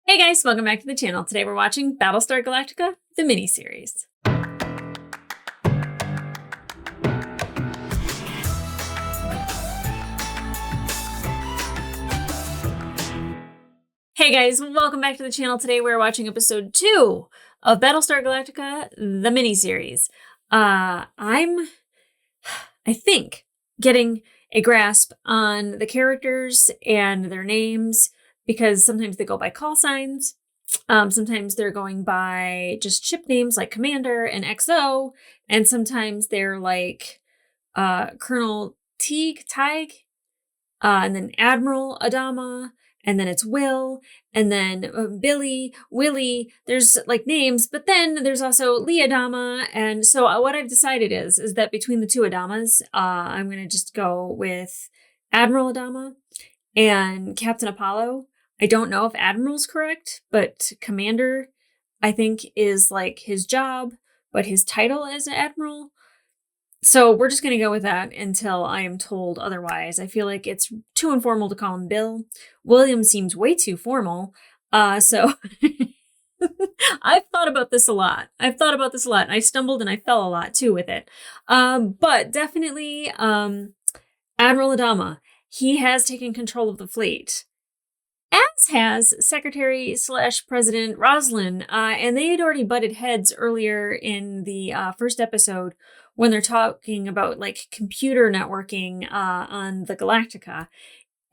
Hey guys, welcome back to the channel. Today we're watching Battlestar Galactica, the miniseries. Hey guys, welcome back to the channel. Today we're watching episode 2 of Battlestar Galactica, the miniseries. I think, getting a grasp on the characters and their names because sometimes they go by call signs. Sometimes they're going by just ship names like Commander and XO, and sometimes they're like Colonel Tig, and then Admiral Adama, and then it's Will, and then Billy, Willie. There's like names, but then there's also Lee Adama, and so what I've decided is that between the two Adamas, I'm gonna just go with Admiral Adama and Captain Apollo. I don't know if Admiral's correct, but Commander, I think, is like his job, but his title is Admiral. So we're just going to go with that until I am told otherwise. I feel like it's too informal to call him Bill. William seems way too formal. So I've thought about this a lot. I stumbled and I fell a lot too with it. But definitely Admiral Adama. He has taken control of the fleet, as has Secretary/President Roslin, and they had already butted heads earlier in the first episode when they're talking about like computer networking on the Galactica,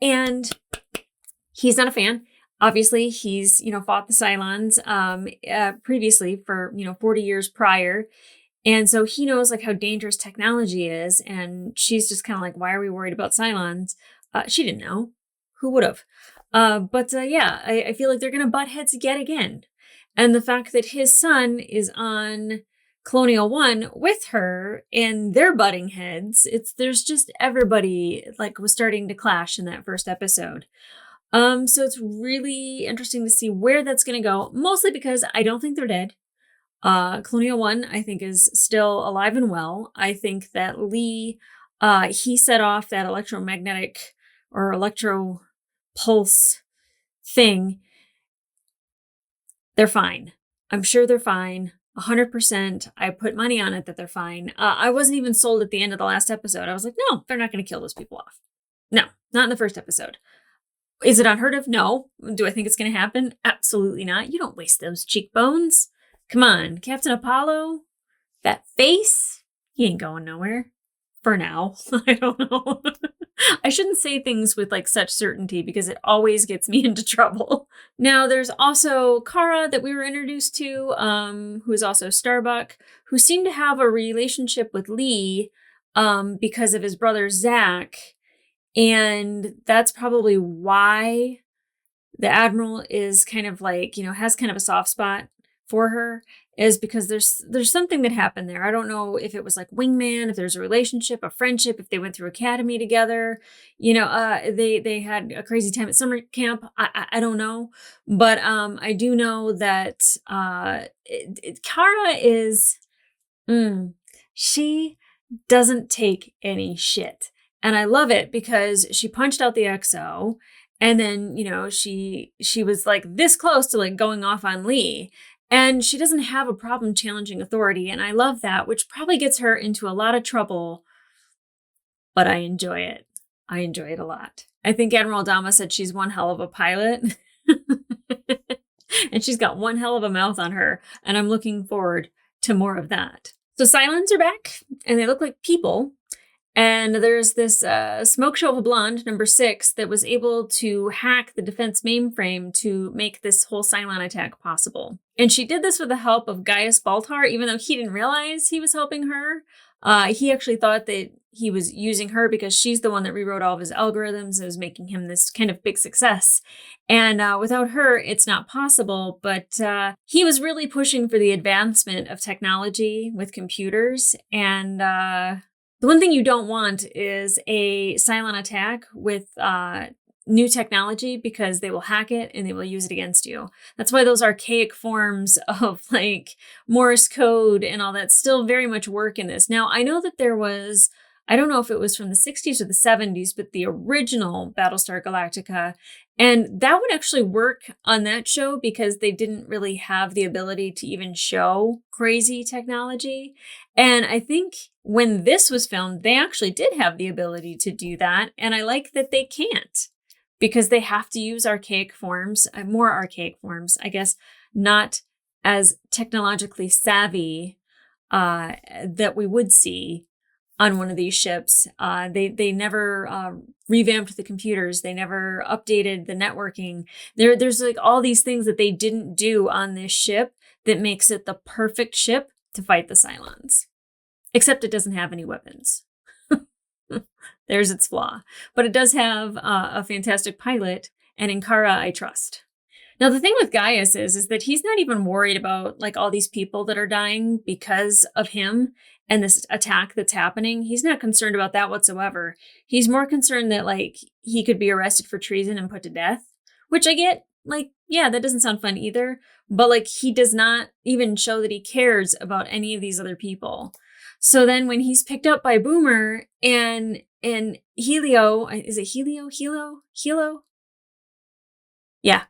and he's not a fan. Obviously, he's fought the Cylons previously for 40 years prior. And so he knows like how dangerous technology is, and she's just kind of like, why are we worried about Cylons? She didn't know. Who would have? But I feel like they're going to butt heads yet again. And the fact that his son is on Colonial 1 with her and they're butting heads, there's just everybody like was starting to clash in that first episode. So it's really interesting to see where that's going to go, mostly because I don't think they're dead. Colonial 1, I think, is still alive and well. I think that Lee, he set off that electromagnetic or electro pulse thing. They're fine. I'm sure they're fine. 100%. I put money on it that they're fine. I wasn't even sold at the end of the last episode. I was like, no, they're not going to kill those people off. No, not in the first episode. Is it unheard of? No. Do I think it's going to happen? Absolutely not. You don't waste those cheekbones. Come on, Captain Apollo, that face, he ain't going nowhere. For now. I don't know. I shouldn't say things with like such certainty because it always gets me into trouble. Now there's also Kara that we were introduced to, who is also Starbuck, who seemed to have a relationship with Lee because of his brother Zach. And that's probably why the Admiral is kind of like, has kind of a soft spot for her, is because there's something that happened there. I don't know if it was like wingman, if there's a relationship, a friendship, if they went through academy together. They had a crazy time at summer camp. I don't know, but I do know that Kara is she doesn't take any shit, and I love it because she punched out the XO, and then she was like this close to like going off on Lee. And she doesn't have a problem challenging authority. And I love that, which probably gets her into a lot of trouble. But I enjoy it. I enjoy it a lot. I think Admiral Adama said she's one hell of a pilot. And she's got one hell of a mouth on her. And I'm looking forward to more of that. So Cylons are back. And they look like people. And there's this smoke show of a blonde, number 6, that was able to hack the defense mainframe to make this whole Cylon attack possible. And she did this with the help of Gaius Baltar, even though he didn't realize he was helping her. He actually thought that he was using her because she's the one that rewrote all of his algorithms and was making him this kind of big success. And without her, it's not possible. But he was really pushing for the advancement of technology with computers. And the one thing you don't want is a Cylon attack with new technology, because they will hack it and they will use it against you. That's why those archaic forms of like Morse code and all that still very much work in this. Now, I know that there was, I don't know if it was from the 60s or the 70s, but the original Battlestar Galactica And that would actually work on that show because they didn't really have the ability to even show crazy technology. And I think when this was filmed, they actually did have the ability to do that. And I like that they can't because they have to use archaic forms, more archaic forms, I guess, not as technologically savvy that we would see on one of these ships. They never revamped the computers. They never updated the networking. There's like all these things that they didn't do on this ship that makes it the perfect ship to fight the Cylons. Except it doesn't have any weapons. There's its flaw. But it does have a fantastic pilot, and in Kara I trust. Now, the thing with Gaius is that he's not even worried about like all these people that are dying because of him and this attack that's happening. He's not concerned about that whatsoever. He's more concerned that like he could be arrested for treason and put to death, which I get. Like, yeah, that doesn't sound fun either. But like he does not even show that he cares about any of these other people. So then when he's picked up by Boomer and Helio, is it Helo? Yeah.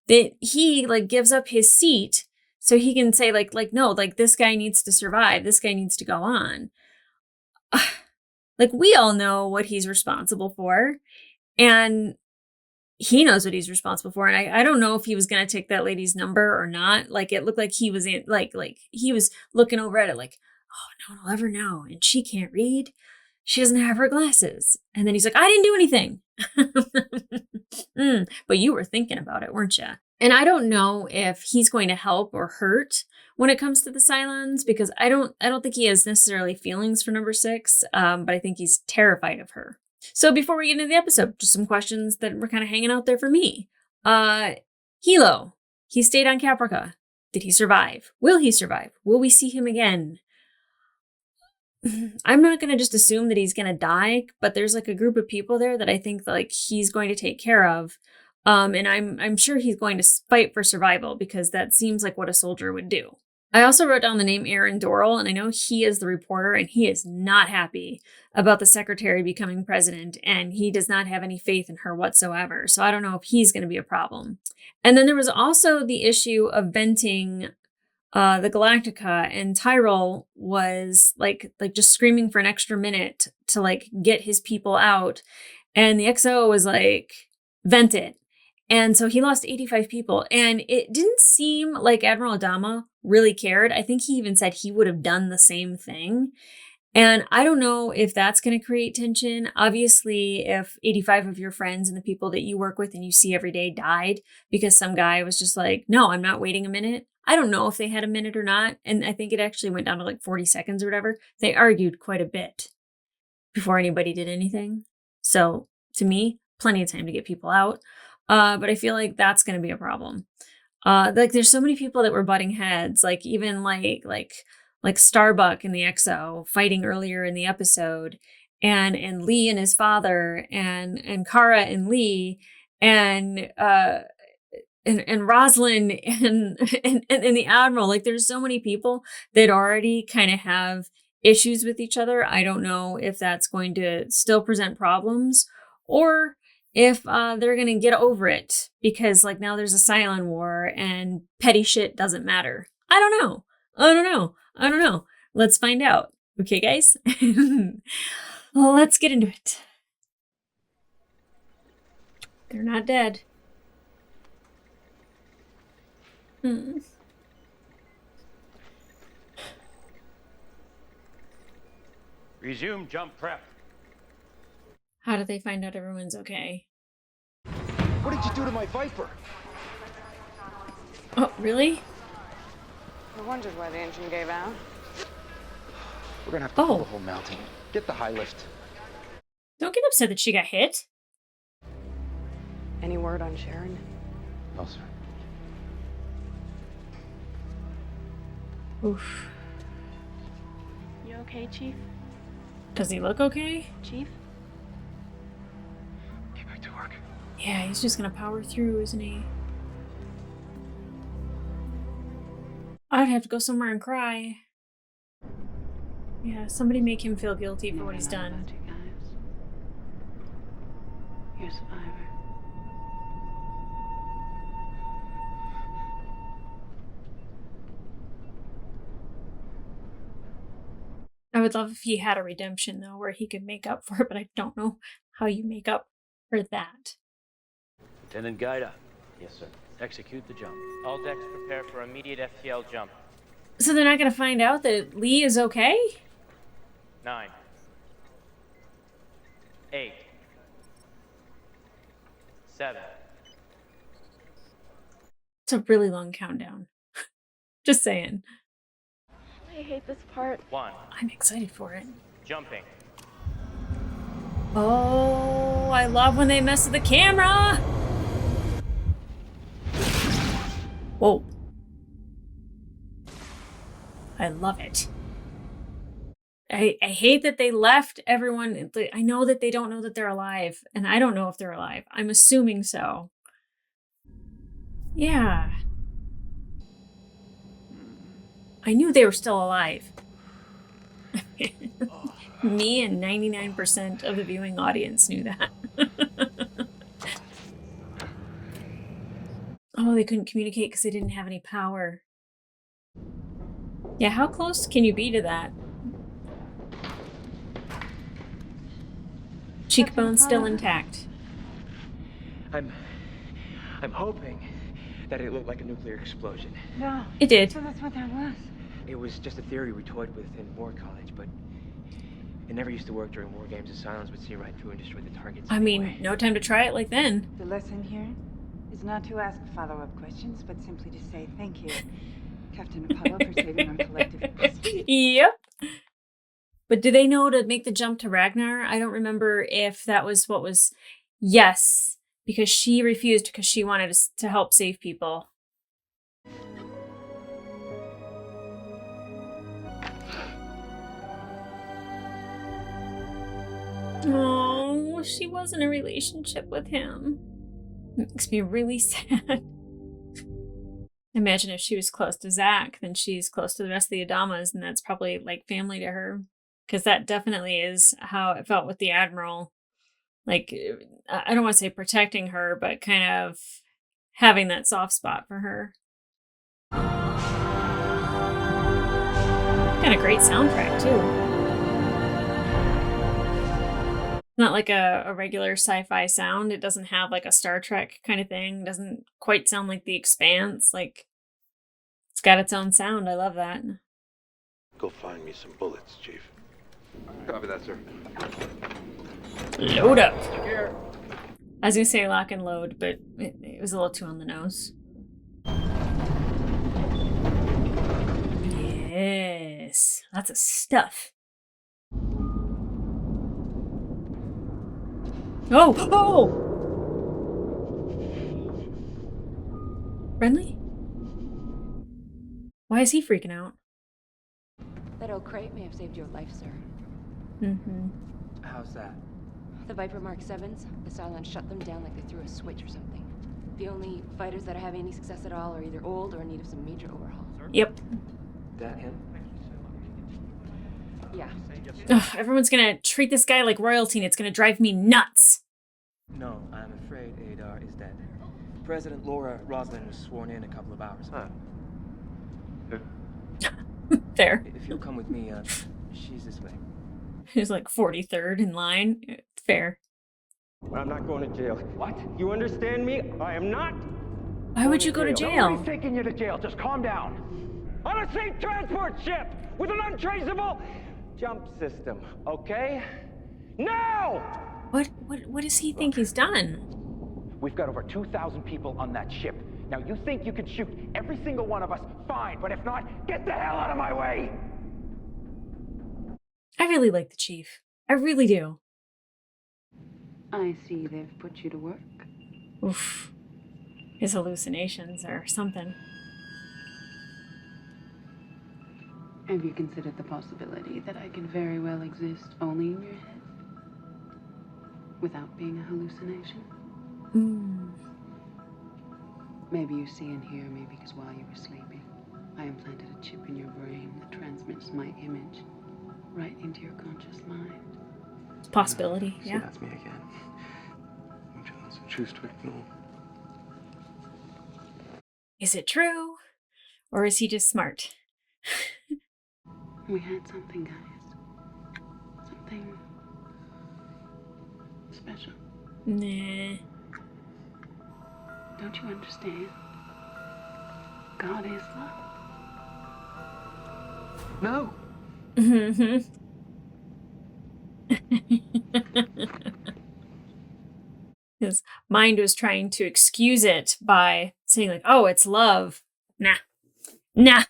That he like gives up his seat so he can say like no, like this guy needs to survive. This guy needs to go on. Like we all know what he's responsible for, and he knows what he's responsible for. And I don't know if he was going to take that lady's number or not. Like it looked like he was in like he was looking over at it like, oh, no one will ever know. And she can't read. She doesn't have her glasses. And then he's like, I didn't do anything. But you were thinking about it, weren't you? And I don't know if he's going to help or hurt when it comes to the Cylons, because I don't think he has necessarily feelings for number 6, but I think he's terrified of her. So before we get into the episode, just some questions that were kind of hanging out there for me. Helo, he stayed on Caprica. Did he survive? Will he survive? Will we see him again? I'm not going to just assume that he's going to die, but there's like a group of people there that I think like he's going to take care of. And I'm sure he's going to fight for survival because that seems like what a soldier would do. I also wrote down the name Aaron Dorrell, and I know he is the reporter, and he is not happy about the secretary becoming president, and he does not have any faith in her whatsoever. So I don't know if he's going to be a problem. And then there was also the issue of venting the Galactica, and Tyrell was like just screaming for an extra minute to like get his people out, and the XO was like, vent it. And so he lost 85 people, and it didn't seem like Admiral Adama really cared. I think he even said he would have done the same thing. And I don't know if that's going to create tension. Obviously, if 85 of your friends and the people that you work with and you see every day died because some guy was just like, no, I'm not waiting a minute. I don't know if they had a minute or not. And I think it actually went down to like 40 seconds or whatever. They argued quite a bit before anybody did anything. So to me, plenty of time to get people out. But I feel like that's going to be a problem. Like there's so many people that were butting heads, like even like Starbuck and the XO fighting earlier in the episode, and Lee and his father, and Kara and Lee, and Rosalind and the Admiral. Like there's so many people that already kind of have issues with each other. I don't know if that's going to still present problems or if they're going to get over it because like now there's a Cylon war and petty shit doesn't matter. I don't know. Let's find out. Okay, guys? Well, let's get into it. They're not dead. Resume jump prep. How did they find out everyone's okay? What did you do to my Viper? Oh, really? I wondered why the engine gave out. We're gonna have to pull the whole mountain. Get the high lift. Don't get upset that she got hit. Any word on Sharon? No, sir. Oof. You okay, Chief? Does he look okay? Chief? Get back to work. Yeah, he's just gonna power through, isn't he? I'd have to go somewhere and cry. Yeah, somebody make him feel guilty for what he's done. You're a survivor. I would love if he had a redemption, though, where he could make up for it, but I don't know how you make up for that. Lieutenant Gaida. Yes, sir. Execute the jump. All decks prepare for immediate FTL jump. So they're not going to find out that Lee is okay? 9, 8, 7. It's a really long countdown. Just saying. I hate this part. 1. I'm excited for it. Jumping. Oh, I love when they mess with the camera. Whoa. I love it. I hate that they left everyone. I know that they don't know that they're alive, and I don't know if they're alive. I'm assuming so. Yeah. I knew they were still alive. Me and 99% of the viewing audience knew that. Oh, they couldn't communicate because they didn't have any power. Yeah, how close can you be to that? Cheekbones still intact. I'm hoping that it looked like a nuclear explosion. No. It did. So that's what that was. It was just a theory we toyed with in war college, but it never used to work during war games. The silence would see right through and destroy the targets. I mean, anyway. no time to try it like then. The lesson here is not to ask follow-up questions, but simply to say thank you, Captain Apollo, for saving our collective peace. Yep. But do they know to make the jump to Ragnar? I don't remember if that was what was... Yes, because she refused because she wanted to help save people. Oh, she was in a relationship with him. Makes me really sad. Imagine if she was close to Zach, then she's close to the rest of the Adamas, and that's probably like family to her. Because that definitely is how it felt with the Admiral. Like, I don't want to say protecting her, but kind of having that soft spot for her. Kind of great soundtrack, too. Not like a regular sci-fi sound. It doesn't have like a Star Trek kind of thing. It doesn't quite sound like The Expanse. Like, it's got its own sound. I love that. Go find me some bullets, Chief. Copy that, sir. Load up. I was gonna say lock and load, but it was a little too on the nose. Yes, lots of stuff. Oh! Oh! Friendly? Why is he freaking out? That old crate may have saved your life, sir. Mm-hmm. How's that? The Viper Mark 7s, the Cylons shut them down like they threw a switch or something. The only fighters that are having any success at all are either old or in need of some major overhaul. Yep. That him? Yeah. Ugh, everyone's gonna treat this guy like royalty and it's gonna drive me nuts. No, I'm afraid Adar is dead. President Laura Roslin was sworn in a couple of hours ago. There. If you'll come with me, she's this way. He's like 43rd in line. It's fair. I'm not going to jail. What? You understand me? I am not. Why would you go to jail? Nobody's taking you to jail. Just calm down. On a safe transport ship with an untraceable jump system, okay? No! What does he think he's done? We've got over 2,000 people on that ship. Now, you think you could shoot every single one of us? Fine, but if not, get the hell out of my way! I really like the Chief. I really do. I see they've put you to work. Oof. His hallucinations or something. Have you considered the possibility that I could very well exist only in your head? Without being a hallucination? Maybe you see and hear me because while you were sleeping, I implanted a chip in your brain that transmits my image right into your conscious mind. Possibility, So yeah. that's me again. Which I also choose to ignore. Is it true? Or is he just smart? We had something, guys. something special. Nah. Don't you understand? God is love. No. His mind was trying to excuse it by saying like, oh, it's love. Nah. Nah.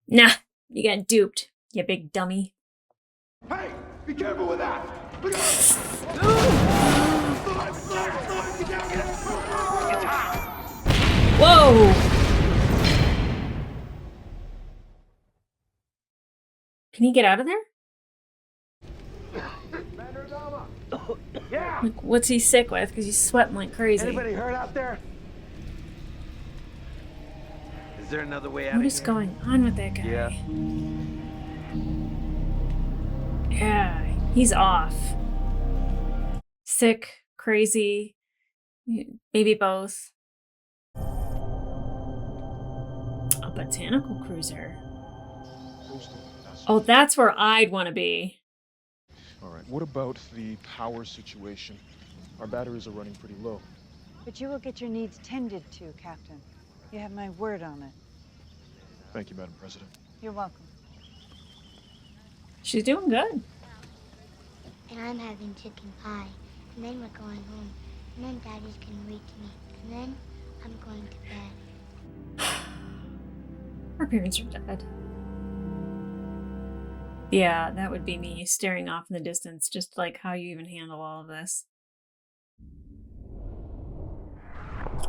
Nah. You got duped, you big dummy. Hey, be careful with that! Look Whoa! Can he get out of there? Yeah! Like, what's he sick with? Because he's sweating like crazy. Anybody hurt out there? Is there another way out What of is here? going on with that guy? Yeah. Yeah, he's off. Sick, crazy, maybe both. A botanical cruiser. Oh, that's where I'd want to be. All right, what about the power situation? Our batteries are running pretty low. But you will get your needs tended to, Captain. You have my word on it. Thank you, Madam President. You're welcome. She's doing good. And I'm having chicken pie. And then we're going home. And then Daddy's gonna read to me. And then I'm going to bed. Her parents are dead. Yeah, that would be me staring off in the distance, just like how you even handle all of this.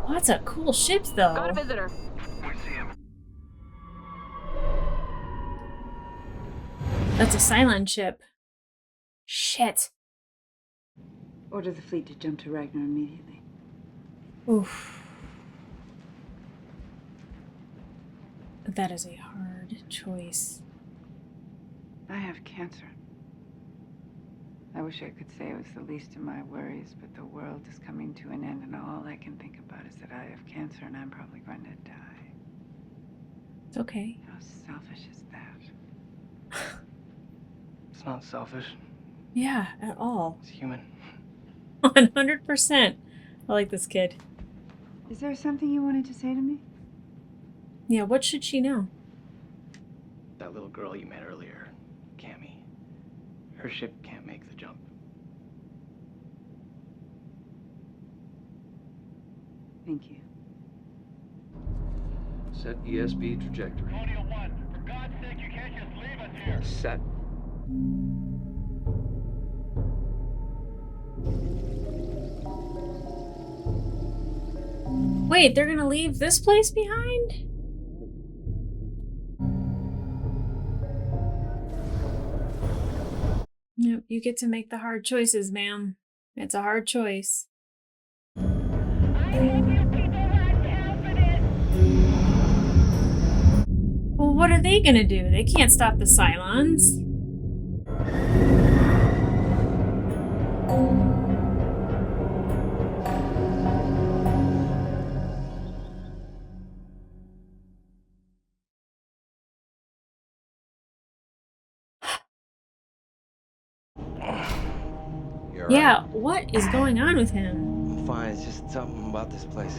Lots of cool ships, though. Got a visitor. We see him. That's a Cylon ship. Shit. Order the fleet to jump to Ragnar immediately. Oof. That is a hard choice. I have cancer. I wish I could say it was the least of my worries, but the world is coming to an end, and all I can think about is that I have cancer and I'm probably going to die. It's okay. How selfish is that? It's not selfish. Yeah, at all. It's human. 100%. I like this kid. Is there something you wanted to say to me? Yeah, what should she know? That little girl you met earlier, Cammy. Her ship can't make the jump. Thank you. Set ESB trajectory. Colonial 1, for God's sake, you can't just leave us here. Set. Wait, they're gonna leave this place behind? Yep, you get to make the hard choices, ma'am. It's a hard choice. Well, what are they gonna do? They can't stop the Cylons. Yeah, what is going on with him? I'm fine. It's just something about this place.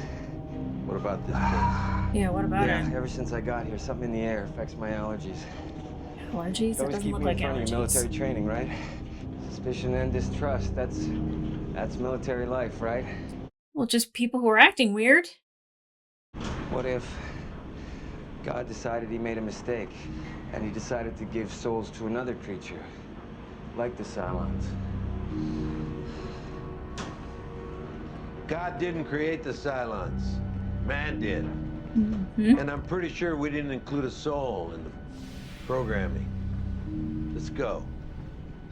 What about this place? Yeah, what about it? Ever since I got here, something in the air affects my allergies. Allergies? That Always doesn't keep look me like in front of your allergies. military training, right? Suspicion and distrust. That's military life, right? Well, just people who are acting weird. What if God decided he made a mistake and he decided to give souls to another creature, like the Cylons? God didn't create the Cylons. Man did. Mm-hmm. And I'm pretty sure we didn't include a soul in the programming. Let's go.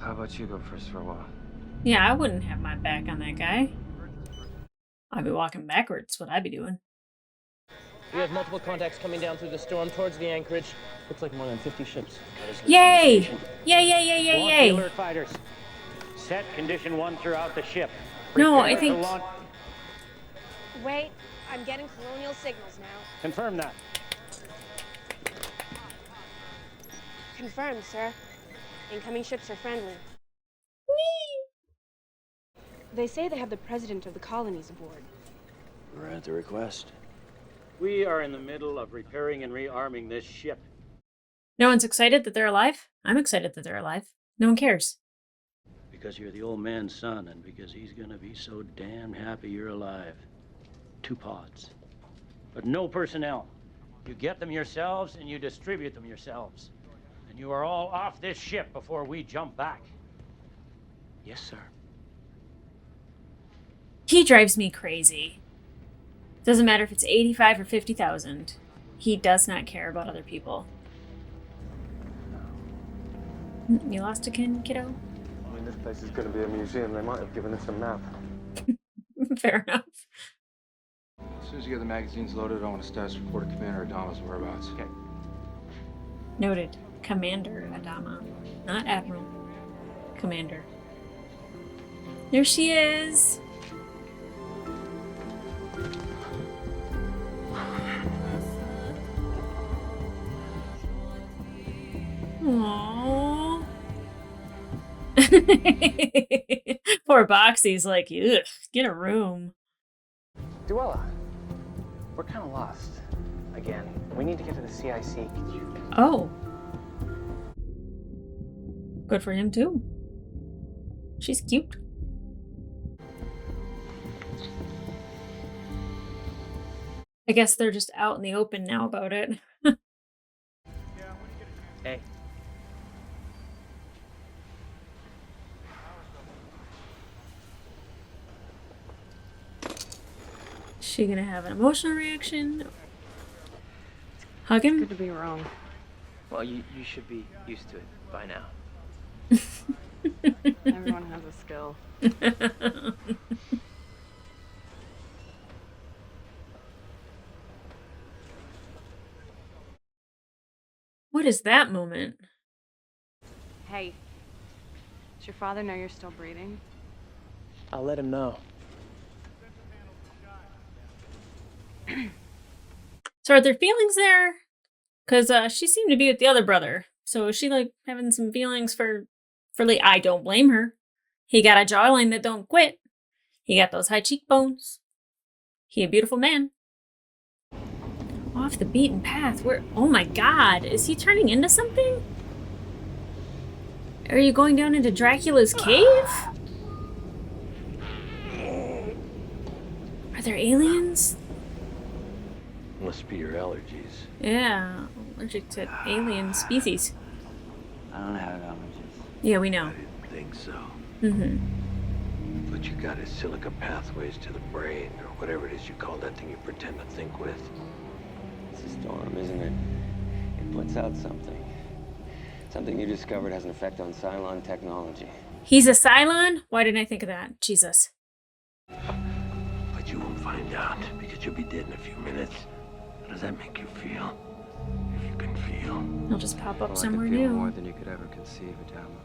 How about you go first for a while? Yeah, I wouldn't have my back on that guy. I'd be walking backwards, what I'd be doing. We have multiple contacts coming down through the storm towards the anchorage. Looks like more than 50 ships. Yay! Yay, yay, yay, yay, Launch the yay! alert fighters. Set condition 1 throughout the ship. No, Prepare I to think... launch- Wait, I'm getting colonial signals now. Confirm that. Confirmed, sir. Incoming ships are friendly. They say they have the president of the colonies aboard. We're at the request. We are in the middle of repairing and rearming this ship. No one's excited that they're alive? I'm excited that they're alive. No one cares. Because you're the old man's son, and because he's gonna be so damn happy you're alive. 2 pods. But no personnel. You get them yourselves, and you distribute them yourselves. And you are all off this ship before we jump back. Yes, sir. He drives me crazy. Doesn't matter if it's 85 or 50,000. He does not care about other people. You lost a kiddo? I mean, this place is going to be a museum. They might have given us a map. Fair enough. As soon as you get the magazines loaded, I want a status report of Commander Adama's whereabouts. Okay. Noted. Commander Adama. Not Admiral. Commander. There she is! Aww. Poor Boxy's like, ugh, get a room. Duella, we're kind of lost. Again, we need to get to the CIC. Could you... Oh. Good for him, too. She's cute. I guess they're just out in the open now about it. Hey. Is she gonna have an emotional reaction? Hug him? Good to be wrong. Well, you should be used to it by now. Everyone has a skill. What is that moment? Hey, does your father know you're still breathing? I'll let him know. So are there feelings there? Because she seemed to be with the other brother. So is she like having some feelings for Lee? I don't blame her. He got a jawline that don't quit. He got those high cheekbones. He a beautiful man. Off the beaten path. Where? Oh my God. Is he turning into something? Are you going down into Dracula's cave? Are there aliens? Must be your allergies. Yeah, allergic to alien species. I don't have allergies. Yeah, we know. I didn't think so. Mm-hmm. But you got his silica pathways to the brain, or whatever it is you call that thing you pretend to think with. It's a storm, isn't it? It puts out something. Something you discovered has an effect on Cylon technology. He's a Cylon? Why didn't I think of that? Jesus. But you won't find out, because you'll be dead in a few minutes. How does that make you feel? If you can feel. He'll just pop up Well, somewhere I can feel new. more than you could ever conceive, Adama.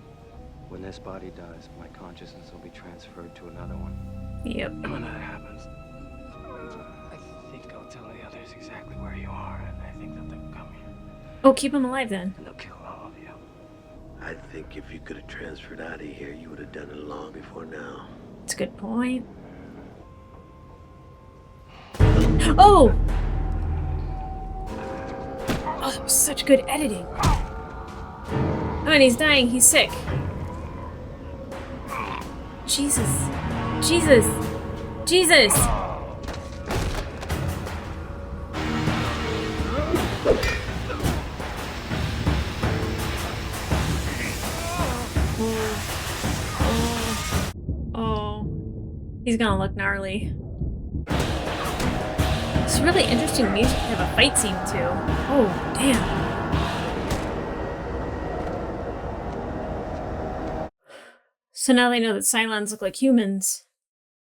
When this body dies, my consciousness will be transferred to another one. Yep. And when that happens, I think I'll tell the others exactly where you are, and I think that they'll come here. Oh, keep him alive then. And they'll kill all of you. I think if you could have transferred out of here, you would have done it long before now. That's a good point. Oh! Oh, that was such good editing. Oh, and he's dying. He's sick. Jesus. Jesus. Jesus. Oh. He's gonna look gnarly. It's really interesting music to have a fight scene too. Oh, damn. So now they know that Cylons look like humans.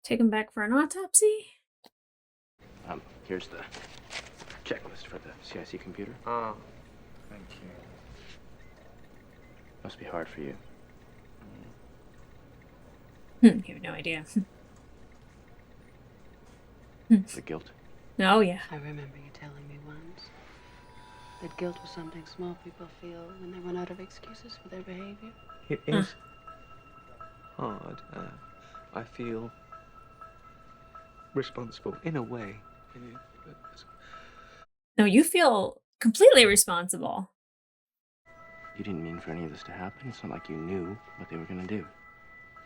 Take them back for an autopsy? Here's the checklist for the CIC computer. Oh, thank you. Must be hard for you. You have no idea. The guilt. Oh, yeah. I remember you telling me once that guilt was something small people feel when they run out of excuses for their behavior. It is hard. I feel responsible in a way. No, you feel completely responsible. You didn't mean for any of this to happen. It's not like you knew what they were gonna do.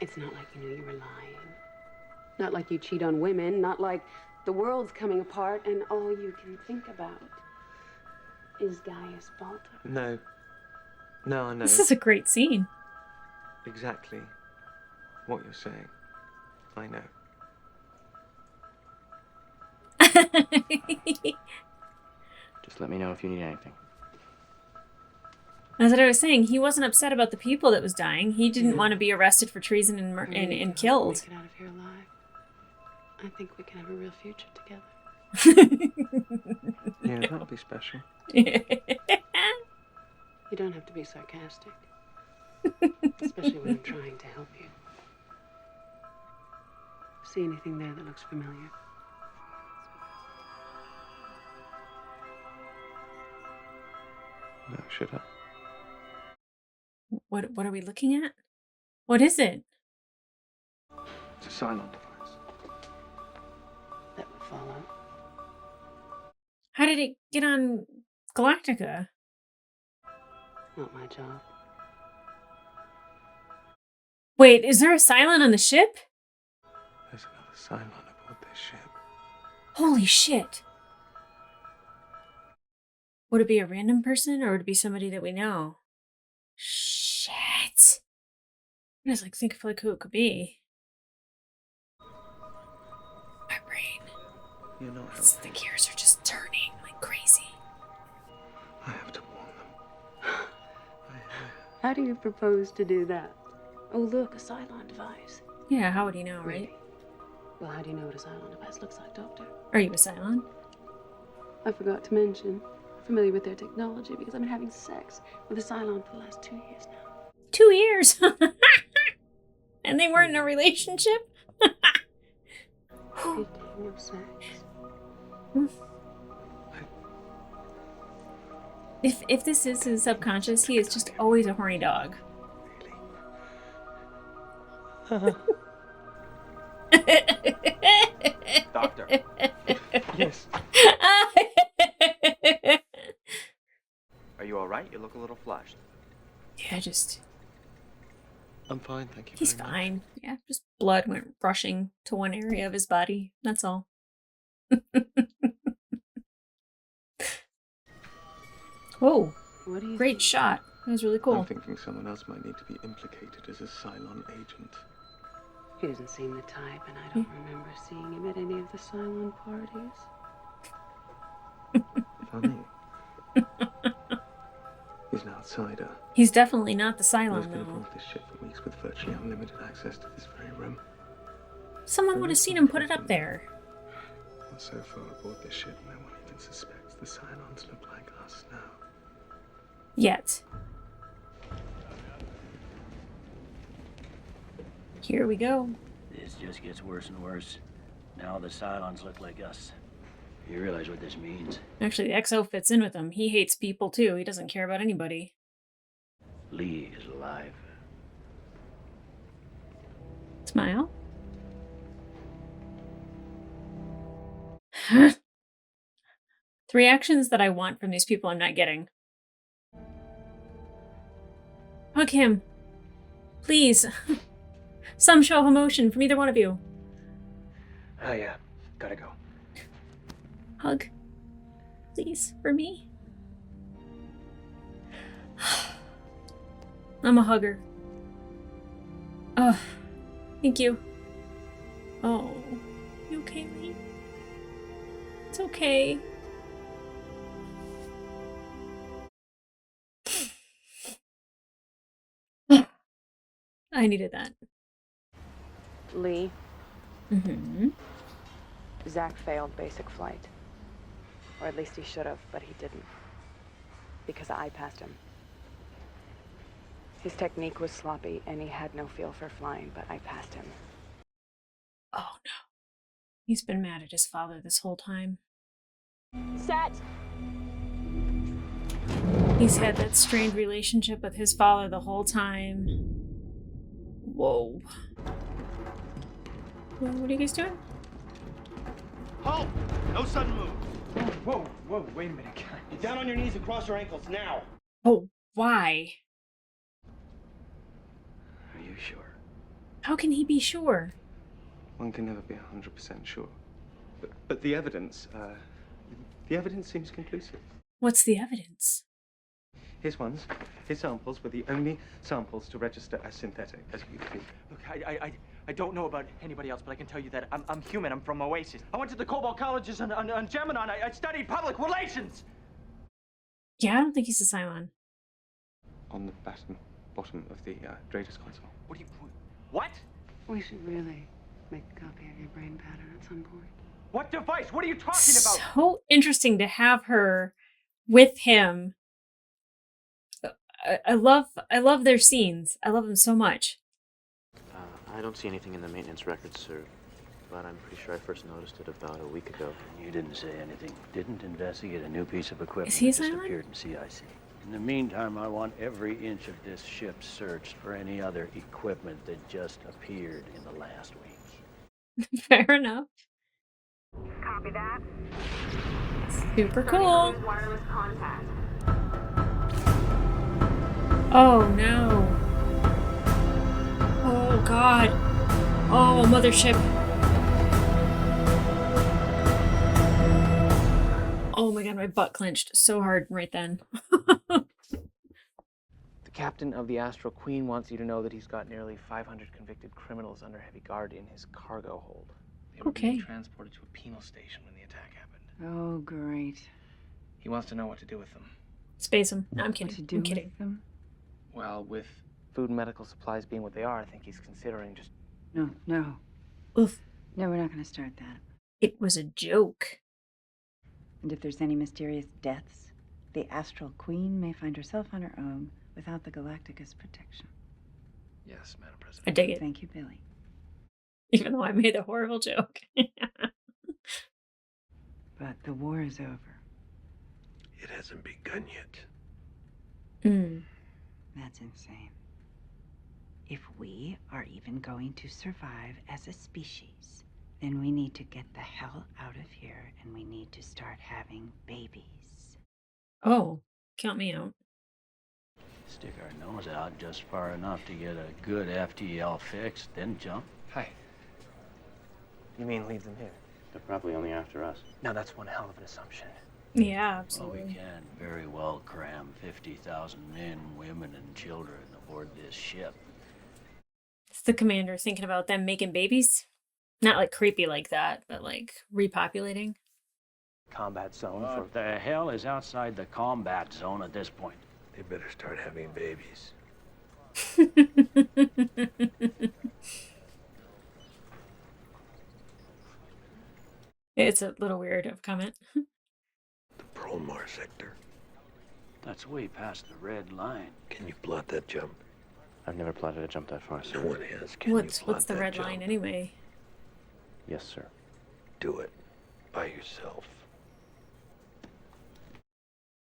It's not like you knew you were lying. Not like you cheat on women. Not like the world's coming apart and all you can think about is Gaius Baltar. No. No, I know. This is a great scene. Exactly what you're saying. I know. Just let me know if you need anything. That's what I was saying. He wasn't upset about the people that was dying. He didn't want to be arrested for treason and killed. Make it out of here alive. I think we can have a real future together. Yeah, that'll be special. You don't have to be sarcastic. Especially when I'm trying to help you. See anything there that looks familiar? No, should I? What are we looking at? What is it? It's a Cylon device. That would follow. How did it get on Galactica? Not my job. Wait, is there a Cylon on the ship? There's another Cylon aboard this ship. Holy shit. Would it be a random person or would it be somebody that we know? Shit. I just think of who it could be. My brain. You're not The gears are just turning like crazy. I have to warn them. How do you propose to do that? Oh, look, a Cylon device. Yeah, how would he know, right? Really? Well, how do you know what a Cylon device looks like, Doctor? Are you a Cylon? I forgot to mention. Familiar with their technology because I've been having sex with a Cylon for the last 2 years now. 2 years? And they weren't in a relationship? No sex. If this is his subconscious, he is just always a horny dog. Doctor. Yes. Are you all right? You look a little flushed. Yeah, I'm fine, thank you. He's fine. Yeah, just blood went rushing to one area of his body. That's all. Whoa. What do you Great shot. That was really cool. I'm thinking someone else might need to be implicated as a Cylon agent. He doesn't seem the type, and I don't remember seeing him at any of the Cylon parties. Funny. He's an outsider. He's definitely not the He's Cylon, been though. aboard this ship for weeks with virtually unlimited access to this very room. Someone would have seen him put it up there. We're so far aboard this ship, no one even suspects the Cylons look like us now. Yet. Here we go. This just gets worse and worse. Now the Cylons look like us. You realize what this means? Actually, the XO fits in with him. He hates people, too. He doesn't care about anybody. Lee is alive. Smile. The reactions that I want from these people I'm not getting. Hug him. Please. Some show of emotion from either one of you. Oh, yeah. Gotta go. Hug. Please, for me. I'm a hugger. Oh, thank you. Oh, you okay, Lee? It's okay. I needed that. Lee. Mm-hmm. Zach failed basic flight. Or at least he should have, but he didn't. Because I passed him. His technique was sloppy, and he had no feel for flying, but I passed him. Oh no. He's been mad at his father this whole time. Set! He's had that strained relationship with his father the whole time. Whoa. What are you guys doing? Halt! No sudden move. Whoa, wait a minute, guys. Get down on your knees and cross your ankles now. Oh, why? Are you sure? How can he be sure? One can never be 100% sure. But the evidence seems conclusive. What's the evidence? His samples were the only samples to register as synthetic, as you can see. Look, I don't know about anybody else, but I can tell you that I'm human. I'm from Oasis. I went to the Cobalt Colleges on Gemini. I studied public relations. Yeah, I don't think he's a Cylon. On the bottom of the Drader's console. What? We should really make a copy of your brain pattern at some point. What device? What are you talking about? So interesting to have her with him. I love their scenes. I love them so much. I don't see anything in the maintenance records, sir, but I'm pretty sure I first noticed it about a week ago. You didn't say anything. Didn't investigate a new piece of equipment Is he that just silent? appeared in CIC. In the meantime, I want every inch of this ship searched for any other equipment that just appeared in the last week. Fair enough. Copy that. Super cool. Wireless contact. Oh no. Oh god. Oh, mothership. Oh my god, my butt clenched so hard right then. The captain of the Astral Queen wants you to know that he's got nearly 500 convicted criminals under heavy guard in his cargo hold. They were being transported to a penal station when the attack happened. Oh, great. He wants to know what to do with them. Space him. No, I'm kidding. What to do I'm kidding. with them? Well, with food and medical supplies being what they are, I think he's considering just... No. Oof. No, we're not going to start that. It was a joke. And if there's any mysterious deaths, the Astral Queen may find herself on her own without the Galactica's protection. Yes, Madam President. I dig it. Thank you, Billy. Even though I made a horrible joke. But the war is over. It hasn't begun yet. That's insane. If we are even going to survive as a species, then we need to get the hell out of here and we need to start having babies. Oh, count me out. Stick our nose out just far enough to get a good FTL fix, then jump. Hi. You mean leave them here? They're probably only after us. Now that's one hell of an assumption. Yeah, absolutely. Well, we can very well cram 50,000 men, women, and children aboard this ship. It's the commander thinking about them making babies. Not like creepy like that, but like repopulating. Combat zone for... What the hell is outside the combat zone at this point? They better start having babies. It's a little weird of comment. The Prolmar sector. That's way past the red line. Can you plot that jump? I've never plotted a jump that far, sir. No one has. Can What's you plot the that red jump? line anyway? Yes, sir. Do it. By yourself.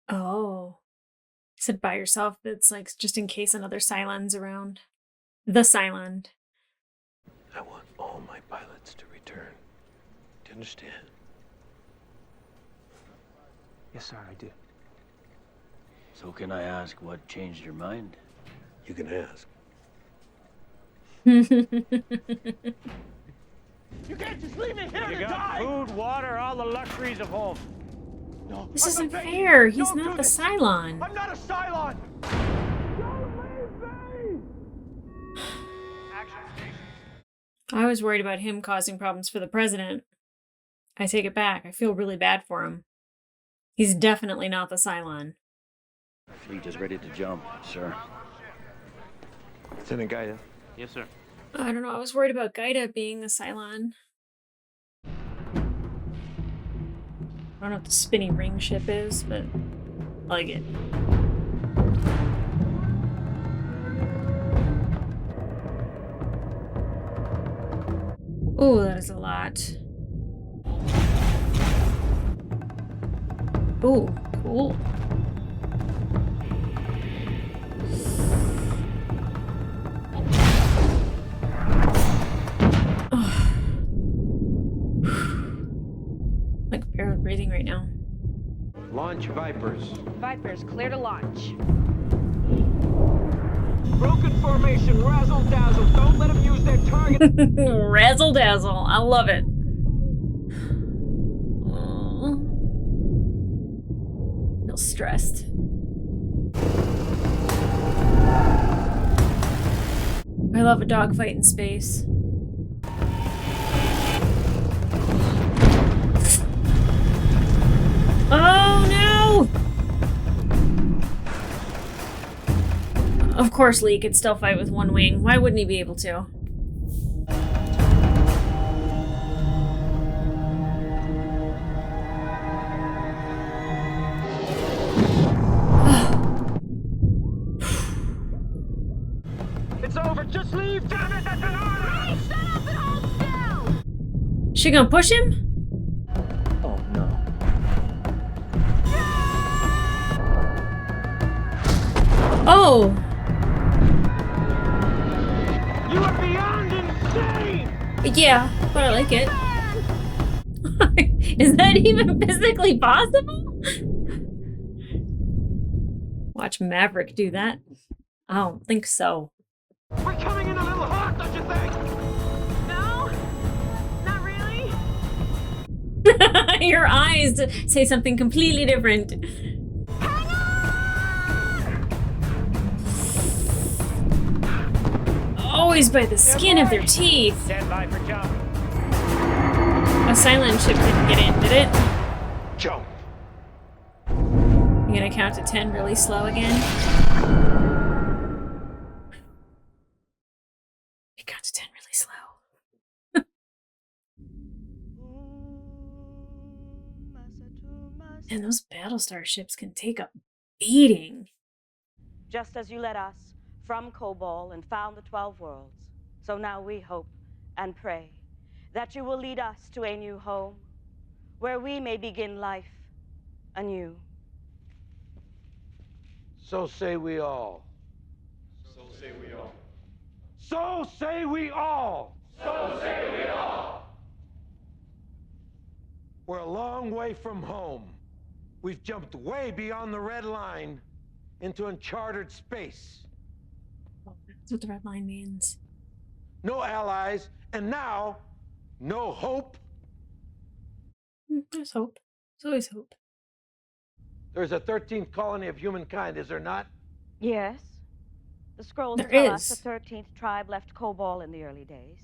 Oh. You said by yourself, but it's like just in case another Cylon's around. The Cylon. I want all my pilots to return. Do you understand? Yes, sir, I do. So can I ask what changed your mind? You can ask. You can't just leave me here You to got die! food, water, all the luxuries of home. No, This I'm isn't begging fair. you, He's don't not do the this. Cylon. I'm not a Cylon! I was worried about him causing problems for the president. I take it back. I feel really bad for him. He's definitely not the Cylon. The fleet is ready to jump, sir. Lieutenant Gaida. Yes, sir. I don't know. I was worried about Gaida being the Cylon. I don't know what the spinny ring ship is, but I like it. Oh, that is a lot. Oh, cool. Launch Vipers. Vipers, clear to launch. Broken formation, razzle dazzle. Don't let them use their target. Razzle dazzle. I love it. Feel stressed. I love a dogfight in space. Oh no! Of course Lee could still fight with one wing. Why wouldn't he be able to? It's over. Just leave. Damn it, that's an order. Hey, shut up and hold still! She gonna push him? Oh no. Oh! You are beyond insane! Yeah, but I like it. Is that even physically possible? Watch Maverick do that. I don't think so. We're coming in a little hot, don't you think? No, not really. Your eyes say something completely different. Always by the skin of their teeth. Stand by for jump. A silent ship didn't get in, did it? Jump. You gonna count to 10 really slow again? You count to 10 really slow. And those Battlestar ships can take a beating. Just as you led us from Kobol and found the 12 worlds, so now we hope and pray that you will lead us to a new home, where we may begin life anew. So say we all. So say we all. So say we all. So say we all. We're a long way from home. We've jumped way beyond the red line into uncharted space. That's what the red line means. No allies, and now, no hope. There's hope. There's always hope. There's a 13th colony of humankind, is there not? Yes. The scrolls There tell us is. the 13th tribe left Kobol in the early days.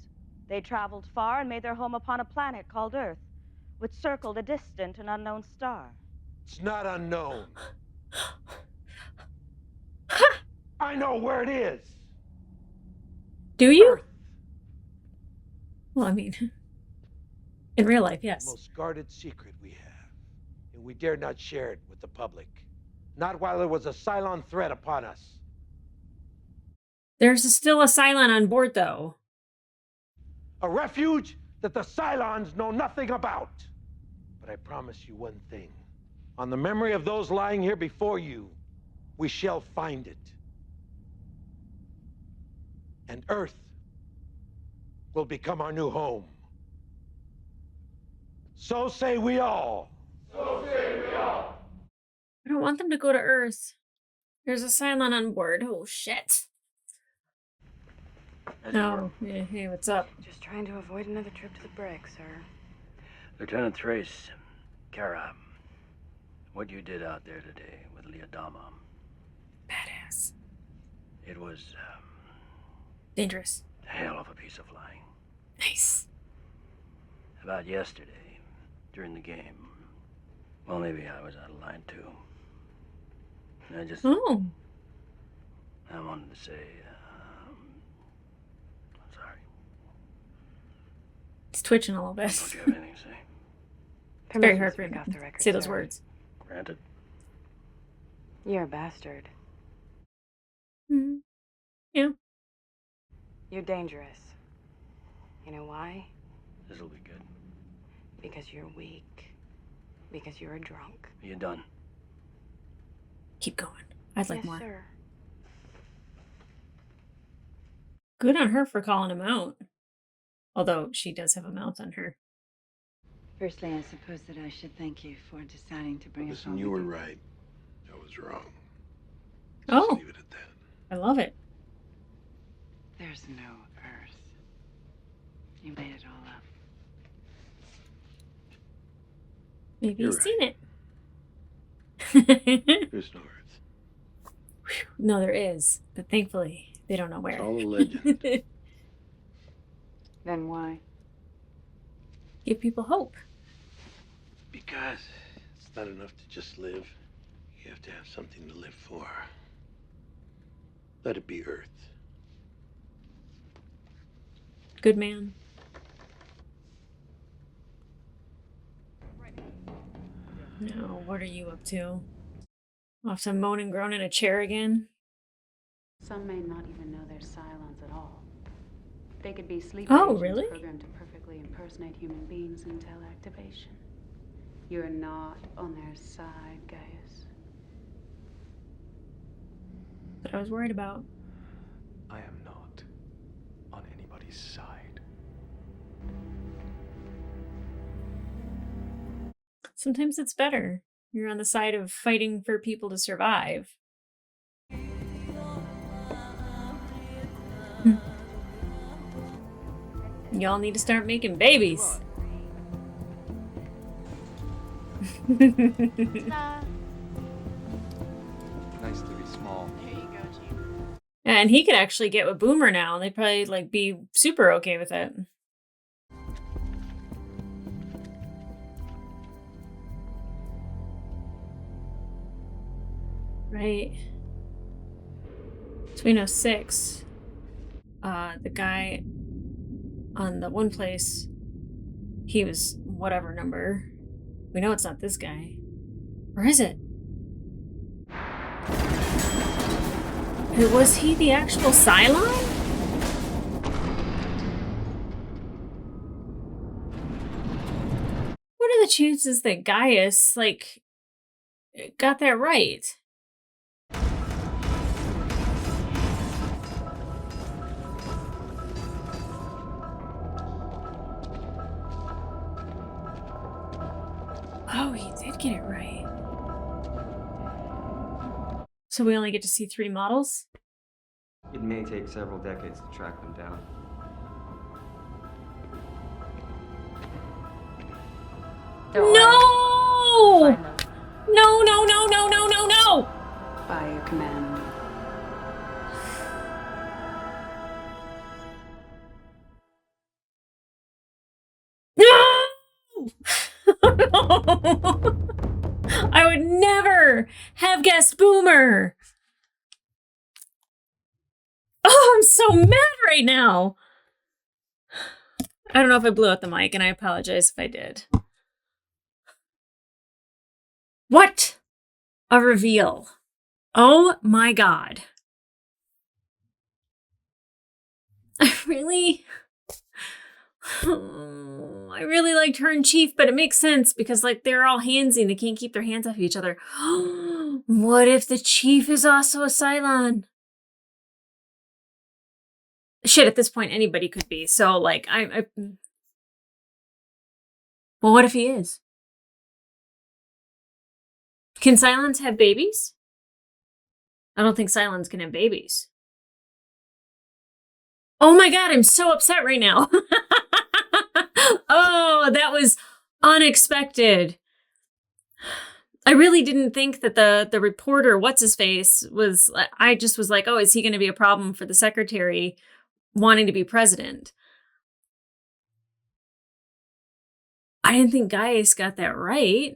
They traveled far and made their home upon a planet called Earth, which circled a distant and unknown star. It's not unknown. I know where it is. Do you? Well, I mean, in real life, yes. The most guarded secret we have, and we dare not share it with the public. Not while there was a Cylon threat upon us. There's still a Cylon on board, though. A refuge that the Cylons know nothing about. But I promise you one thing. On the memory of those lying here before you, we shall find it. And Earth will become our new home. So say we all. So say we all. I don't want them to go to Earth. There's a Cylon on board. Oh, shit. No. Yeah, hey, what's up? Just trying to avoid another trip to the brig, sir. Lieutenant Thrace, Kara, what you did out there today with Leodama. Badass. It was Dangerous. a hell of a piece of flying. Nice. About yesterday, during the game, well, maybe I was out of line too. I wanted to say, I'm sorry. He's twitching a little bit. Don't you have anything to say? It's very hard for him to say those words. Granted. You're a bastard. Mm-hmm. Yeah. You're dangerous. You know why? This'll be good. Because you're weak. Because you're a drunk. Are you done? Keep going. I'd like Yes, more. sir. Good on her for calling him out. Although she does have a mouth on her. Firstly, I suppose that I should thank you for deciding to bring us Listen, home you were again. right. I was wrong. Oh, I love it. There's no Earth. You made it all up. Maybe You're you've seen it. There's no Earth. No, there is, but thankfully they don't know where. It's all a legend. Then why? Give people hope. Because it's not enough to just live. You have to have something to live for. Let it be Earth. Good man. Now, what are you up to? Off to moan and groan in a chair again? Some may not even know they're Cylons at all. They could be sleep Oh, agents really? programmed to perfectly impersonate human beings until activation. You're not on their side, Gaius. That I was worried about. I am not on anybody's side. Sometimes it's better. You're on the side of fighting for people to survive. Y'all need to start making babies. Nice to be small. There you go, Chief. And he could actually get with Boomer now. They'd probably like be super okay with it. Right. So we know 6. The guy on the one place, he was whatever number. We know it's not this guy. Or is it? Was he the actual Cylon? What are the chances that Gaius, like, got that right? Oh, he did get it right. So we only get to see 3 models? It may take several decades to track them down. No! No, no, no, no, no, no, no! By your command. No! I would never have guessed Boomer. Oh, I'm so mad right now. I don't know if I blew out the mic, and I apologize if I did. What a reveal. Oh my god. I really liked her and Chief, but it makes sense because like they're all handsy and they can't keep their hands off each other. What if the Chief is also a Cylon? Shit, at this point anybody could be. So like well, what if he is? Can Cylons have babies? I don't think Cylons can have babies. Oh my god, I'm so upset right now. Oh, that was unexpected. I really didn't think that the reporter, what's-his-face, was... I just was like, oh, is he going to be a problem for the secretary wanting to be president? I didn't think Gaius got that right.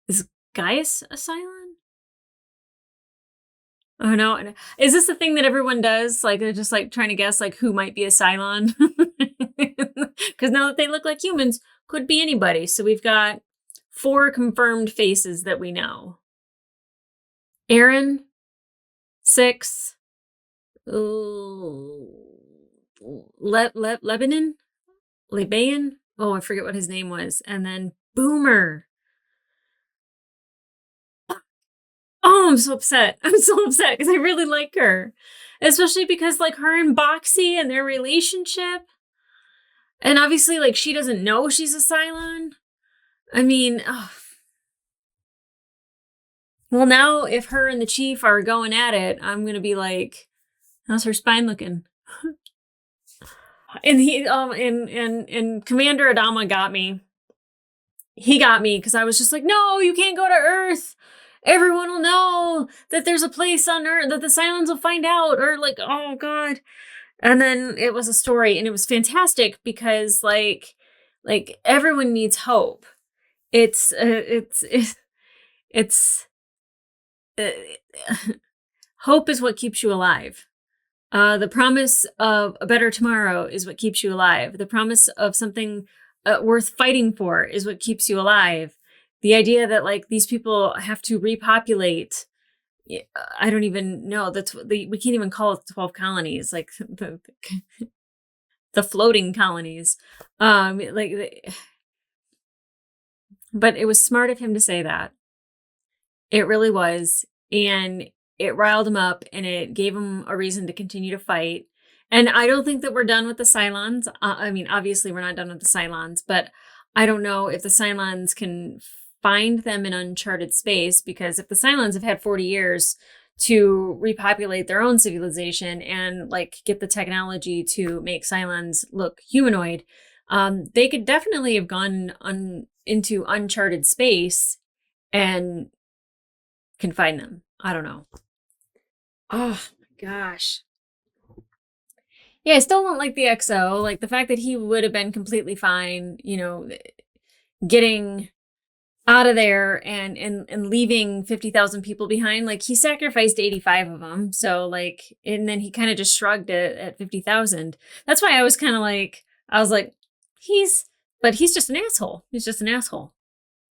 Is Gaius a Cylon? Oh no. Is this the thing that everyone does? Like they're just like trying to guess like who might be a Cylon? Because now that they look like humans, could be anybody. So we've got 4 confirmed faces that we know. Aaron, 6, Lebanon? Oh, I forget what his name was. And then Boomer. Oh, I'm so upset. I'm so upset because I really like her. Especially because like her and Boxy and their relationship. And obviously, like, she doesn't know she's a Cylon. I mean, well, now if her and the chief are going at it, I'm gonna be like, how's her spine looking? And he, and Commander Adama got me. He got me because I was just like, no, you can't go to Earth. Everyone will know that there's a place on Earth that the Cylons will find out, or like, oh God. And then it was a story, and it was fantastic because like everyone needs hope. It's uh, hope is what keeps you alive. The promise of a better tomorrow is what keeps you alive. The promise of something worth fighting for is what keeps you alive. The idea that like these people have to repopulate, I don't even know. We can't even call it 12 colonies, like the floating colonies. But it was smart of him to say that. It really was. And it riled him up, and it gave him a reason to continue to fight. And I don't think that we're done with the Cylons. I mean, obviously we're not done with the Cylons, but I don't know if the Cylons can find them in uncharted space, because if the Cylons have had 40 years to repopulate their own civilization and like get the technology to make Cylons look humanoid, they could definitely have gone into uncharted space and can find them. I don't know. Oh my gosh. Yeah, I still don't like the XO. Like the fact that he would have been completely fine, getting out of there and leaving 50,000 people behind. Like he sacrificed 85 of them. So like, and then he kind of just shrugged it at 50,000. That's why I was kind of like, he's just an asshole. He's just an asshole.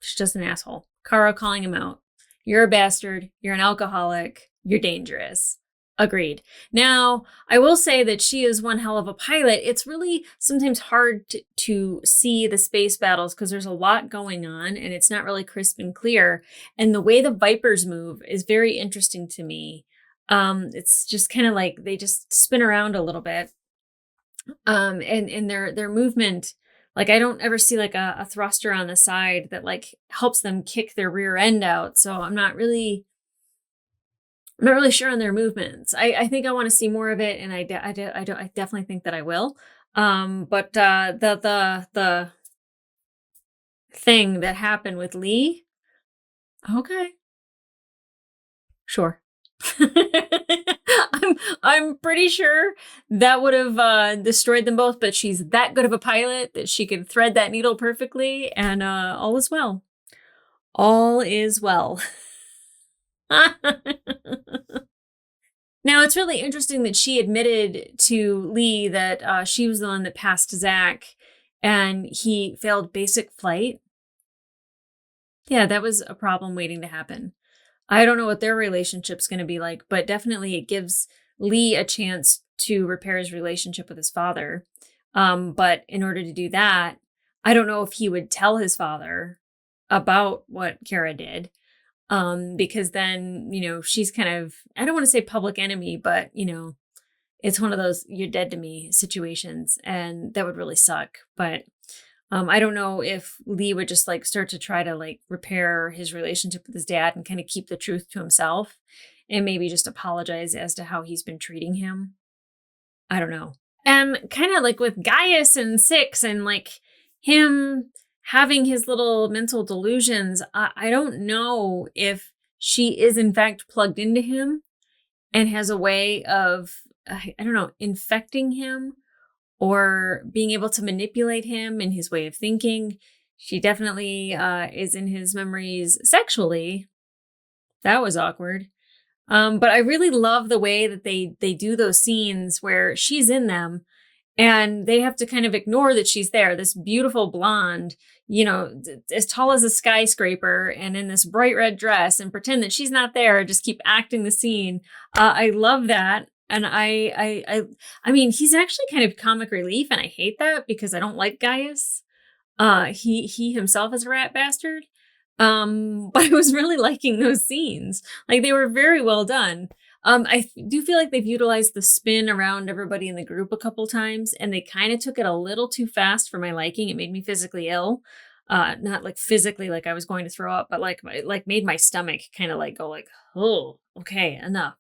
He's just an asshole. Kara calling him out. You're a bastard. You're an alcoholic. You're dangerous. Agreed. Now, I will say that she is one hell of a pilot. It's really sometimes hard to see the space battles because there's a lot going on and it's not really crisp and clear. And the way the Vipers move is very interesting to me. It's just kind of like they just spin around a little bit. And their movement, like I don't ever see like a thruster on the side that like helps them kick their rear end out. So I'm not really sure on their movements. I think I want to see more of it, and I definitely think that I will. But the thing that happened with Lee, okay, sure. I'm pretty sure that would have destroyed them both, but she's that good of a pilot that she can thread that needle perfectly, and all is well. All is well. Now, it's really interesting that she admitted to Lee that she was the one that passed Zach and he failed basic flight. Yeah, that was a problem waiting to happen. I don't know what their relationship's going to be like, but definitely it gives Lee a chance to repair his relationship with his father. But in order to do that, I don't know if he would tell his father about what Kara did. Because then, she's kind of, I don't want to say public enemy, but, it's one of those you're dead to me situations, and that would really suck. But I don't know if Lee would just like start to try to like repair his relationship with his dad and kind of keep the truth to himself and maybe just apologize as to how he's been treating him. I don't know. And kind of like with Gaius and Six and like him having his little mental delusions, I don't know if she is in fact plugged into him and has a way of, I don't know, infecting him or being able to manipulate him in his way of thinking. She definitely is in his memories sexually. That was awkward. But I really love the way that they do those scenes where she's in them and they have to kind of ignore that she's there, this beautiful blonde, as tall as a skyscraper and in this bright red dress, and pretend that she's not there, just keep acting the scene. I love that. And I mean, he's actually kind of comic relief, and I hate that because I don't like Gaius. He himself is a rat bastard. But I was really liking those scenes. Like they were very well done. I do feel like they've utilized the spin around everybody in the group a couple times, and they kind of took it a little too fast for my liking. It made me physically ill. Not like physically, like I was going to throw up, but like made my stomach kind of like go like, oh, okay, enough.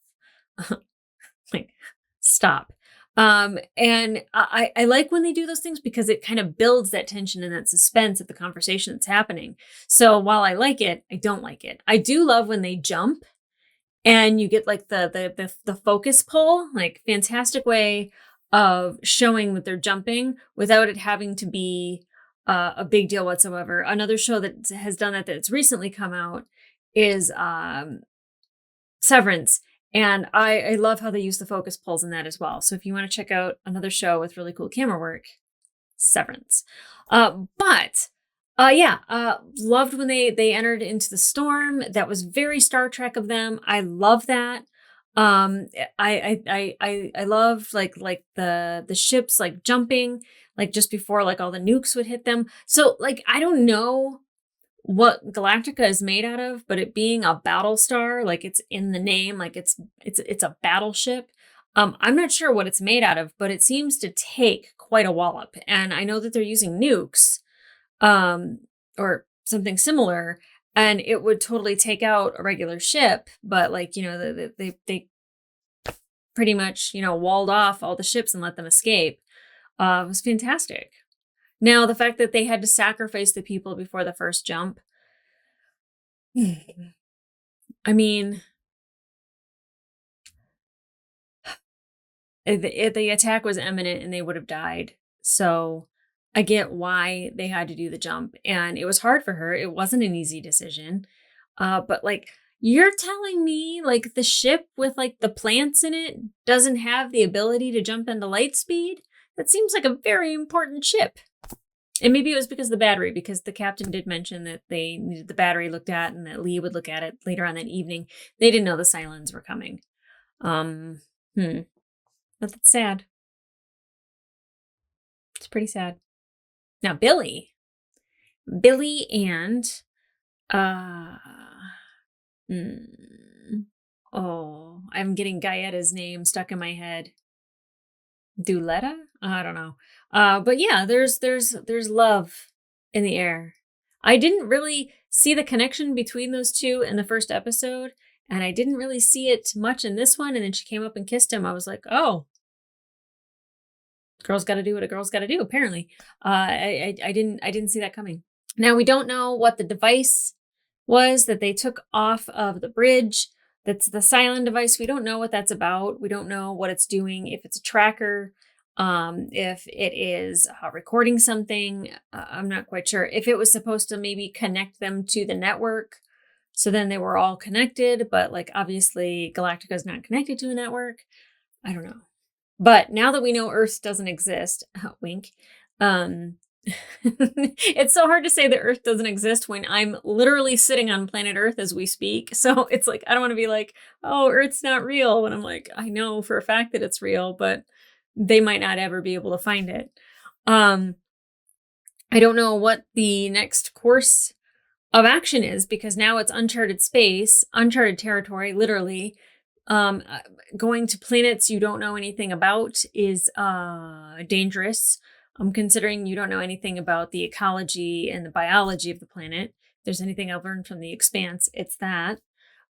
Like, stop. And I like when they do those things because it kind of builds that tension and that suspense at the conversation that's happening. So while I like it, I don't like it. I do love when they jump and you get like the focus pull, like fantastic way of showing that they're jumping without it having to be a big deal whatsoever. Another show that has done that that's recently come out is Severance. And I love how they use the focus pulls in that as well. So if you want to check out another show with really cool camera work, Severance. Loved when they entered into the storm. That was very Star Trek of them. I love that. I love like the ships like jumping like just before like all the nukes would hit them. So like I don't know what Galactica is made out of, but it being a Battlestar, like it's in the name, like it's a battleship. I'm not sure what it's made out of, but it seems to take quite a wallop. And I know that they're using nukes, or something similar, and it would totally take out a regular ship. But like, you know, they pretty much, you know, walled off all the ships and let them escape. It was fantastic. Now, the fact that they had to sacrifice the people before the first jump. I mean, the attack was imminent and they would have died. So I get why they had to do the jump. And it was hard for her. It wasn't an easy decision. But like, you're telling me like the ship with like the plants in it doesn't have the ability to jump into light speed? That seems like a very important ship. And maybe it was because of the battery, because the captain did mention that they needed the battery looked at and that Lee would look at it later on that evening. They didn't know the Cylons were coming. But that's sad. It's pretty sad. Now, Billy and, I'm getting Gaetta's name stuck in my head. Duletta? I don't know. But yeah, there's love in the air. I didn't really see the connection between those two in the first episode, and I didn't really see it much in this one. And then she came up and kissed him. I was like, oh, girl's got to do what a girl's got to do. Apparently, I didn't see that coming. Now we don't know what the device was that they took off of the bridge. That's the Cylon device. We don't know what that's about. We don't know what it's doing. If it's a tracker, if it is recording something, I'm not quite sure. If it was supposed to maybe connect them to the network, so then they were all connected, but like obviously Galactica is not connected to a network. I don't know. But now that we know Earth doesn't exist, wink, it's so hard to say that Earth doesn't exist when I'm literally sitting on planet Earth as we speak. So it's like, I don't want to be like, oh, Earth's not real. When I'm like, I know for a fact that it's real, but they might not ever be able to find it. I don't know what the next course of action is, because now it's uncharted space, uncharted territory, literally. Going to planets you don't know anything about is dangerous. Considering you don't know anything about the ecology and the biology of the planet. If there's anything I've learned from The Expanse, it's that.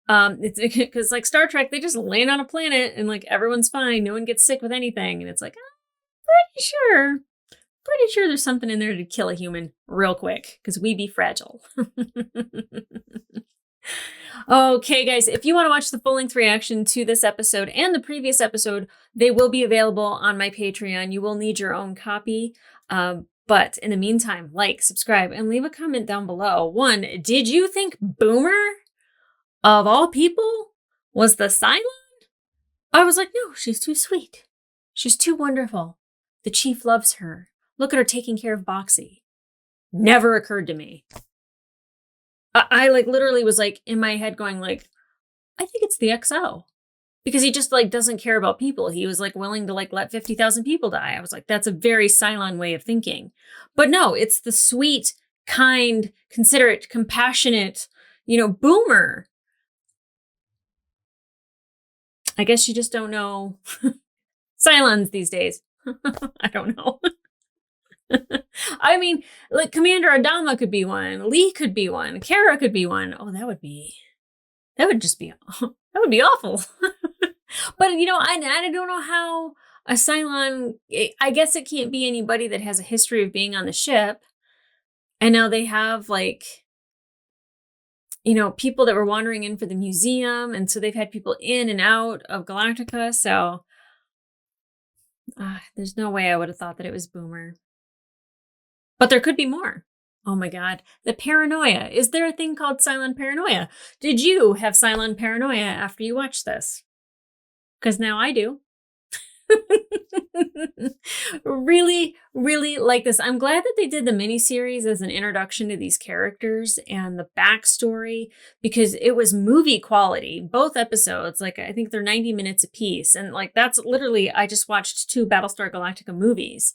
It's because like Star Trek, they just land on a planet and like everyone's fine. No one gets sick with anything. And it's like, I'm pretty sure there's something in there to kill a human real quick because we be fragile. Okay, guys, if you want to watch the full-length reaction to this episode and the previous episode, they will be available on my Patreon. You will need your own copy. But in the meantime, like, subscribe, and leave a comment down below. 1, did you think Boomer, of all people, was the Cylon? I was like, no, she's too sweet. She's too wonderful. The Chief loves her. Look at her taking care of Boxy. Never occurred to me. I like literally was like in my head going like, I think it's the XO, because he just like doesn't care about people. He was like willing to like let 50,000 people die. I was like, that's a very Cylon way of thinking. But no, it's the sweet, kind, considerate, compassionate, Boomer. I guess you just don't know Cylons these days. I don't know. I mean, like Commander Adama could be one. Lee could be one. Kara could be one. Oh, that would just be, that would be awful. But, you know, I don't know how a Cylon, I guess it can't be anybody that has a history of being on the ship. And now they have like, you know, people that were wandering in for the museum. And so they've had people in and out of Galactica. So there's no way I would have thought that it was Boomer. But there could be more. Oh my God. The paranoia. Is there a thing called Cylon paranoia? Did you have Cylon paranoia after you watched this? Because now I do. Really, really like this. I'm glad that they did the miniseries as an introduction to these characters and the backstory, because it was movie quality. Both episodes, like I think they're 90 minutes a piece. And like that's literally, I just watched 2 Battlestar Galactica movies.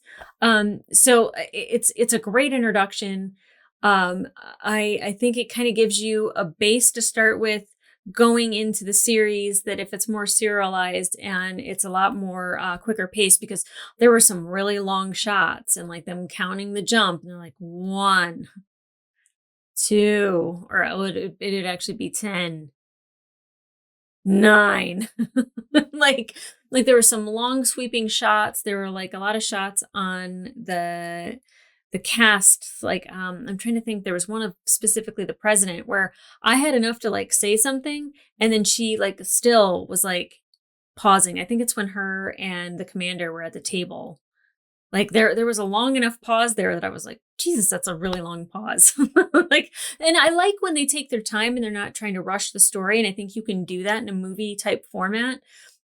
So it's a great introduction. I think it kind of gives you a base to start with going into the series, that if it's more serialized and it's a lot more quicker pace, because there were some really long shots and like them counting the jump and they're like 1, 2, or it'd actually be 10, 9. like there were some long sweeping shots. There were like a lot of shots on the cast. Like I'm trying to think, there was one of specifically the president where I had enough to like say something and then she like still was like pausing. I think it's when her and the commander were at the table. Like there was a long enough pause there that I was like, Jesus, that's a really long pause. Like, and I like when they take their time and they're not trying to rush the story. And I think you can do that in a movie type format.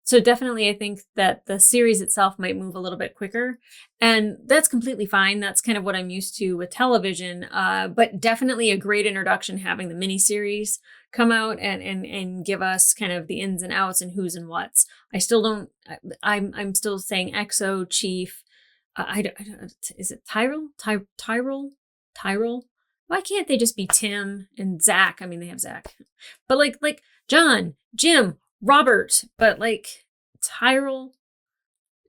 So definitely, I think that the series itself might move a little bit quicker, and that's completely fine. That's kind of what I'm used to with television, but definitely a great introduction having the miniseries come out and give us kind of the ins and outs and who's and what's. I still don't, I'm still saying EXO, Chief, I don't, is it Tyrell? Why can't they just be Tim and Zach? I mean, they have Zach, but like John, Jim, Robert, but like Tyrell,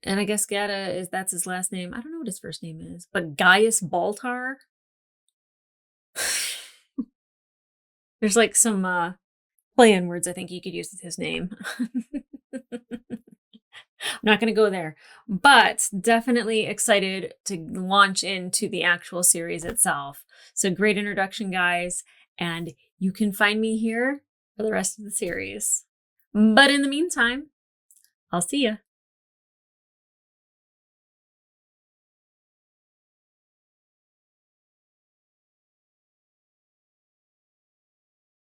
and I guess that's his last name. I don't know what his first name is, but Gaius Baltar. There's like some play-in words I think you could use with his name. I'm not going to go there, but definitely excited to launch into the actual series itself. So great introduction, guys, and you can find me here for the rest of the series. But in the meantime, I'll see ya.